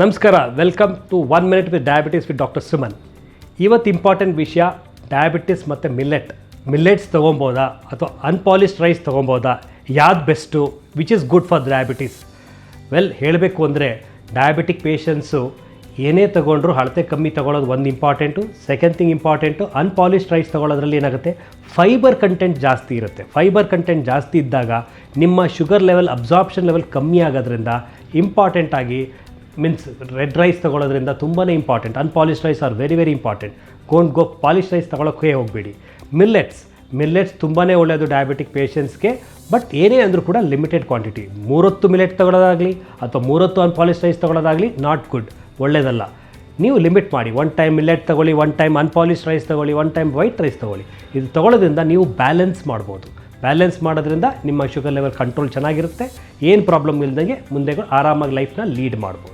ನಮಸ್ಕಾರ, welcome to 1 minute with diabetes with doctor Suman. ಇವತ್ತು important ವಿಷಯ ಡಯಾಬಿಟಿಸ್ ಮತ್ತು ಮಿಲ್ಲೆಟ್ಸ್ ತೊಗೊಬೋದಾ ಅಥವಾ ಅನ್ಪಾಲಿಶ್ಡ್ ರೈಸ್ ತೊಗೊಬೋದಾ, ಯಾವ್ದು best, which is good for diabetes? ಹೇಳಬೇಕು ಅಂದರೆ ಡಯಾಬಿಟಿಕ್ ಪೇಷಂಟ್ಸು ಏನೇ ತೊಗೊಂಡ್ರು ಅಳತೆ ಕಮ್ಮಿ ತೊಗೊಳ್ಳೋದು ಒಂದು important. Second thing important, unpolished rice ತೊಗೊಳ್ಳೋದ್ರಲ್ಲಿ ಏನಾಗುತ್ತೆ, ಫೈಬರ್ ಕಂಟೆಂಟ್ ಜಾಸ್ತಿ ಇರುತ್ತೆ. ಫೈಬರ್ ಕಂಟೆಂಟ್ ಜಾಸ್ತಿ ಇದ್ದಾಗ ನಿಮ್ಮ ಶುಗರ್ ಲೆವೆಲ್, ಅಬ್ಸಾರ್ಪ್ಷನ್ ಲೆವೆಲ್ ಕಮ್ಮಿ ಆಗೋದ್ರಿಂದ ಇಂಪಾರ್ಟೆಂಟಾಗಿ ರೆಡ್ ರೈಸ್ ತೊಗೊಳ್ಳೋದ್ರಿಂದ ತುಂಬಾ important. Unpolished rice are very important. Go polish rice ತೊಗೊಳೋಕ್ಕೆ ಹೋಗಬೇಡಿ. ಮಿಲ್ಲೆಟ್ಸ್ ತುಂಬಾ ಒಳ್ಳೆಯದು ಡಯಾಬಿಟಿಕ್ ಪೇಷಂಟ್ಸ್ಗೆ. ಬಟ್ ಏನೇ ಅಂದರೂ ಕೂಡ ಲಿಮಿಟೆಡ್ ಕ್ವಾಂಟಿಟಿ. 3 ಹೊತ್ತು ಮಿಲೆಟ್ ತೊಗೊಳ್ಳೋದಾಗಲಿ ಅಥವಾ 3 ಹೊತ್ತು ಅನ್ಪಾಲಿಶ್ಡ್ ರೈಸ್ ತೊಗೊಳ್ಳೋದಾಗಲಿ ನಾಟ್ ಗುಡ್, ಒಳ್ಳೆಯದಲ್ಲ. ನೀವು ಲಿಮಿಟ್ ಮಾಡಿ. 1 ಟೈಮ್ ಮಿಲ್ಲೆಟ್ ತೊಗೊಳ್ಳಿ, 1 ಟೈಮ್ ಅನ್ಪಾಲಿಶ್ಡ್ ರೈಸ್ ತೊಗೊಳ್ಳಿ, 1 ಟೈಮ್ ವೈಟ್ ರೈಸ್ ತೊಗೊಳ್ಳಿ. ಇದು ತೊಗೊಳ್ಳೋದ್ರಿಂದ ನೀವು ಬ್ಯಾಲೆನ್ಸ್ ಮಾಡ್ಬೋದು. ಬ್ಯಾಲೆನ್ಸ್ ಮಾಡೋದ್ರಿಂದ ನಿಮ್ಮ ಶುಗರ್ ಲೆವೆಲ್ ಕಂಟ್ರೋಲ್ ಚೆನ್ನಾಗಿರುತ್ತೆ. ಏನು ಪ್ರಾಬ್ಲಮ್ ಇಲ್ದಂಗೆ ಮುಂದೆ ಆರಾಮಾಗಿ ಲೈಫ್ನ ಲೀಡ್ ಮಾಡ್ಬೋದು.